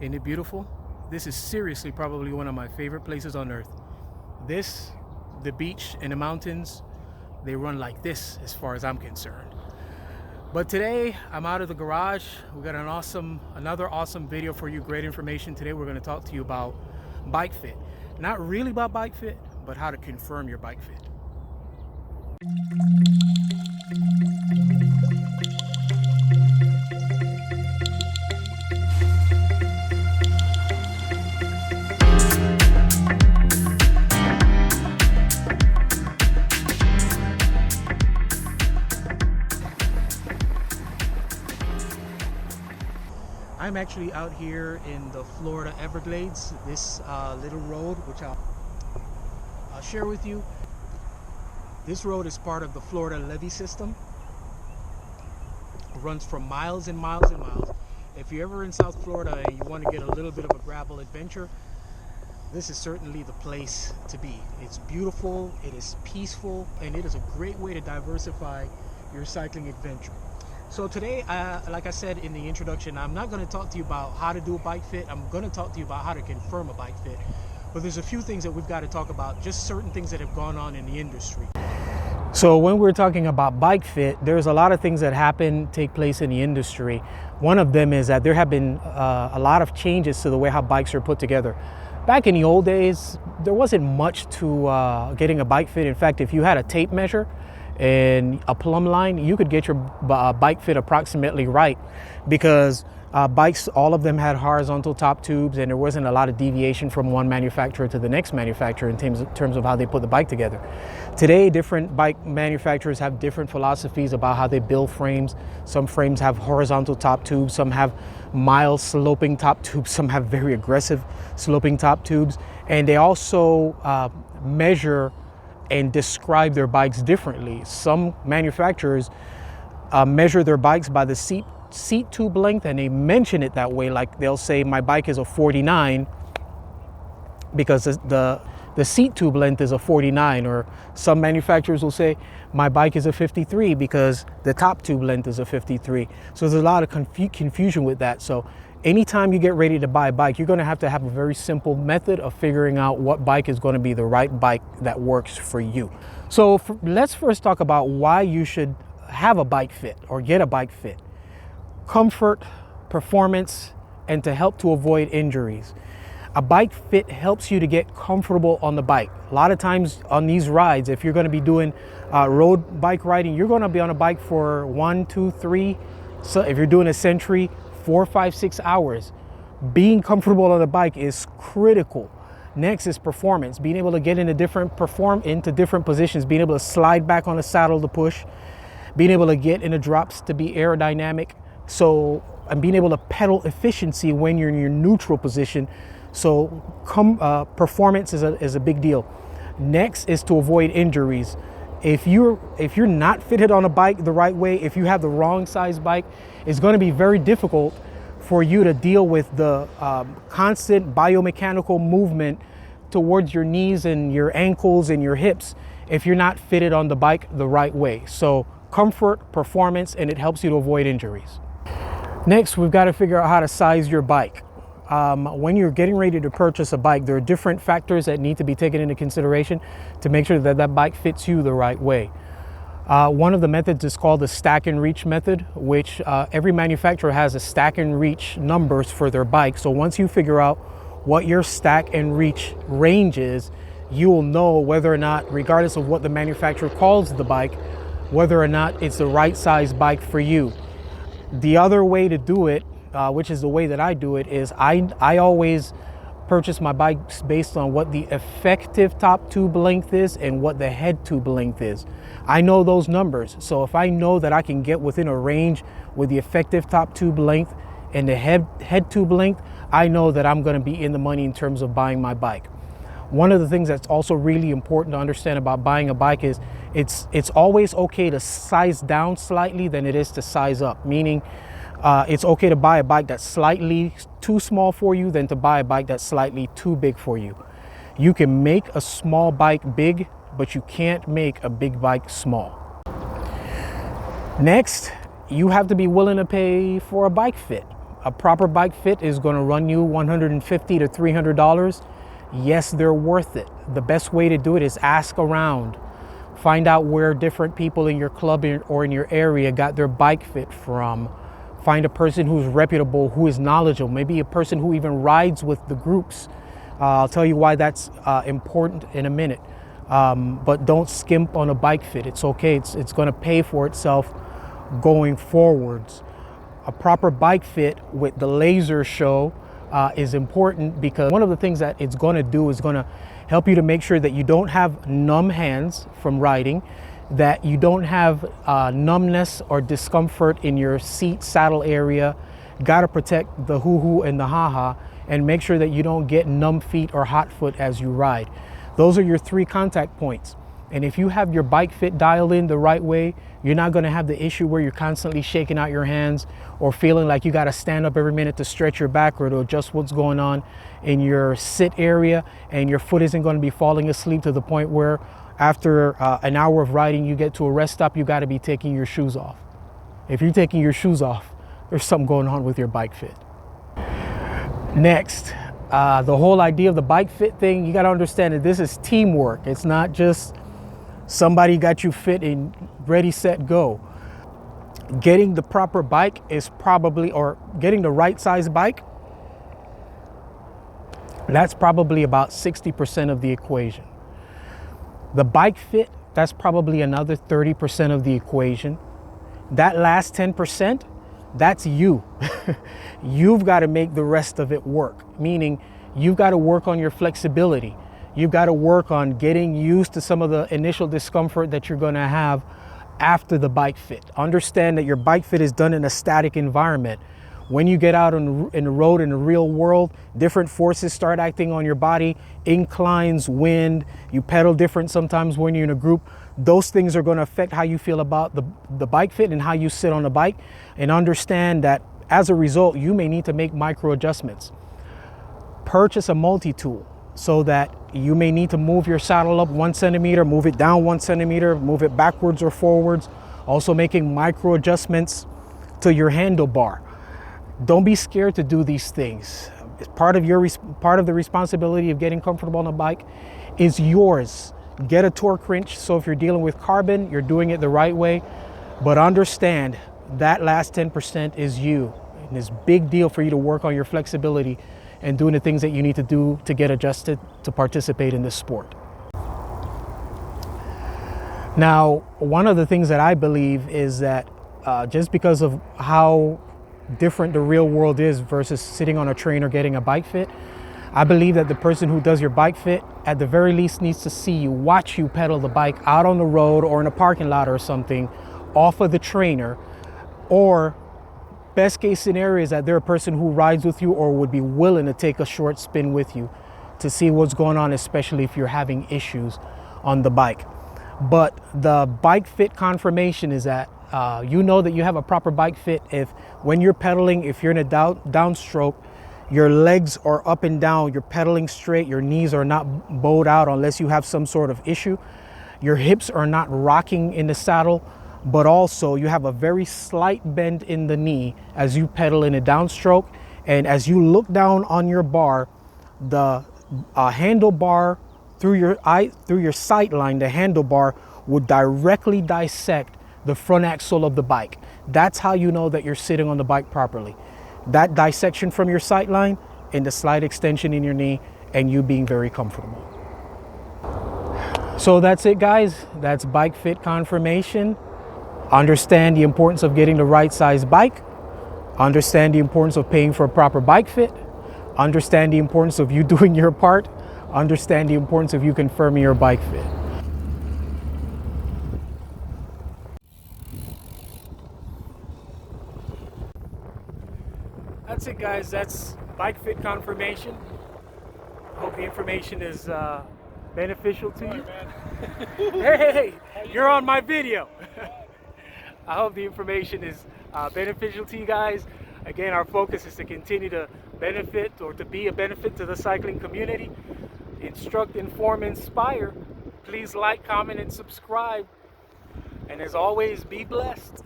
Isn't it beautiful? This is seriously probably one of my favorite places on earth. This, the beach and the mountains, they run like this as far as I'm concerned. But today I'm out of the garage. We got another awesome video for you. Great information. Today we're going to talk to you about bike fit. Not really about bike fit, but how to confirm your bike fit. I'm actually out here in the Florida Everglades, this little road, which I'll share with you. This road is part of the Florida levee system. It runs for miles and miles and miles. If you're ever in South Florida and you want to get a little bit of a gravel adventure, this is certainly the place to be. It's beautiful, it is peaceful, and it is a great way to diversify your cycling adventure. So today, like I said in the introduction, I'm not going to talk to you about how to do a bike fit. I'm going to talk to you about how to confirm a bike fit. But there's a few things that we've got to talk about, just certain things that have gone on in the industry. So when we're talking about bike fit, there's a lot of things that take place in the industry. One of them is that there have been a lot of changes to the way how bikes are put together. Back in the old days, there wasn't much to getting a bike fit. In fact, if you had a tape measure and a plumb line, you could get your bike fit approximately right, because bikes, all of them had horizontal top tubes, and there wasn't a lot of deviation from one manufacturer to the next manufacturer in terms of how they put the bike together. Today, different bike manufacturers have different philosophies about how they build frames. Some frames have horizontal top tubes, some have mild sloping top tubes, some have very aggressive sloping top tubes, and they also measure and describe their bikes differently. Some manufacturers measure their bikes by the seat tube length, and they mention it that way. Like they'll say my bike is a 49 because the seat tube length is a 49, or some manufacturers will say my bike is a 53 because the top tube length is a 53. So there's a lot of confusion with that. So anytime you get ready to buy a bike, you're going to have a very simple method of figuring out what bike is going to be the right bike that works for you. So let's first talk about why you should have a bike fit or get a bike fit. Comfort, performance, and to help to avoid injuries. A bike fit helps you to get comfortable on the bike. A lot of times on these rides, if you're going to be doing road bike riding, you're going to be on a bike for 1, 2, 3. So if you're doing a century, 4, 5, 6 hours. Being comfortable on the bike is critical. Next is performance, being able to get into different positions, being able to slide back on the saddle to push, being able to get into drops to be aerodynamic. So, and being able to pedal efficiency when you're in your neutral position. So performance is a big deal. Next is to avoid injuries. If you're not fitted on a bike the right way, if you have the wrong size bike, it's going to be very difficult for you to deal with the constant biomechanical movement towards your knees and your ankles and your hips if you're not fitted on the bike the right way. So comfort, performance, and it helps you to avoid injuries. Next, we've got to figure out how to size your bike. When you're getting ready to purchase a bike, there are different factors that need to be taken into consideration to make sure that that bike fits you the right way. One of the methods is called the stack and reach method, which every manufacturer has a stack and reach numbers for their bike. So once you figure out what your stack and reach range is, you will know whether or not, regardless of what the manufacturer calls the bike, whether or not it's the right size bike for you. The other way to do it, which is the way that I do it, is I always purchase my bikes based on what the effective top tube length is and what the head tube length is. I know those numbers. So if I know that I can get within a range with the effective top tube length and the head tube length, I know that I'm going to be in the money in terms of buying my bike. One of the things that's also really important to understand about buying a bike is it's always okay to size down slightly than it is to size up, meaning it's okay to buy a bike that's slightly too small for you than to buy a bike that's slightly too big for you. You can make a small bike big, but you can't make a big bike small. Next, you have to be willing to pay for a bike fit. a proper bike fit is going to run you $150 to $300. Yes, they're worth it. The best way to do it is ask around. Find out where different people in your club or in your area got their bike fit from. Find a person who's reputable, who is knowledgeable, maybe a person who even rides with the groups. I'll tell you why that's important in a minute. But don't skimp on a bike fit. It's okay. It's going to pay for itself going forwards. A proper bike fit with the laser show is important, because one of the things that it's going to do is going to help you to make sure that you don't have numb hands from riding, that you don't have numbness or discomfort in your seat saddle area. Got to protect the hoo-hoo and the ha-ha, and make sure that you don't get numb feet or hot foot as you ride. Those are your 3 contact points. And if you have your bike fit dialed in the right way, you're not going to have the issue where you're constantly shaking out your hands or feeling like you got to stand up every minute to stretch your back or to adjust what's going on in your sit area, and your foot isn't going to be falling asleep to the point where after an hour of riding you get to a rest stop, you got to be taking your shoes off. If you're taking your shoes off, there's something going on with your bike fit. Next, the whole idea of the bike fit thing, you got to understand that this is teamwork. It's not just somebody got you fit and ready, set, go. Getting the proper bike is probably, or getting the right size bike, that's probably about 60% of the equation. The bike fit, that's probably another 30% of the equation. That last 10%, that's you. You've got to make the rest of it work, meaning you've got to work on your flexibility. You've got to work on getting used to some of the initial discomfort that you're going to have after the bike fit. Understand that your bike fit is done in a static environment. When you get out in the road, in the real world, different forces start acting on your body, inclines, wind, you pedal different sometimes when you're in a group. Those things are going to affect how you feel about the bike fit and how you sit on the bike. And understand that as a result, you may need to make micro adjustments. Purchase a multi-tool so that you may need to move your saddle up 1 centimeter, move it down 1 centimeter, move it backwards or forwards. Also making micro adjustments to your handlebar. Don't be scared to do these things. It's part of the responsibility of getting comfortable on a bike is yours. Get a torque wrench, so if you're dealing with carbon, you're doing it the right way. But understand that last 10% is you. And it's a big deal for you to work on your flexibility and doing the things that you need to do to get adjusted to participate in this sport. Now, one of the things that I believe is that just because of how different the real world is versus sitting on a train or getting a bike fit, I believe that the person who does your bike fit at the very least needs to see you, watch you pedal the bike out on the road or in a parking lot or something off of the trainer, or best case scenario is that they're a person who rides with you or would be willing to take a short spin with you to see what's going on, especially if you're having issues on the bike. But the bike fit confirmation is that you know that you have a proper bike fit if when you're pedaling, if you're in a downstroke, your legs are up and down, you're pedaling straight, your knees are not bowed out unless you have some sort of issue. Your hips are not rocking in the saddle, but also you have a very slight bend in the knee as you pedal in a downstroke. And as you look down on your bar, the handlebar through your sight line, the handlebar would directly dissect the front axle of the bike. That's how you know that you're sitting on the bike properly. That dissection from your sight line and the slight extension in your knee, and you being very comfortable. So that's it, guys. That's bike fit confirmation. Understand the importance of getting the right size bike. Understand the importance of paying for a proper bike fit. Understand the importance of you doing your part. Understand the importance of you confirming your bike fit. That's it, guys. That's bike fit confirmation. I hope the information is beneficial to you. Hey, you're on my video. I hope the information is beneficial to you guys. Again, our focus is to continue to benefit or to be a benefit to the cycling community. Instruct, inform, inspire. Please like, comment, and subscribe. And as always, be blessed.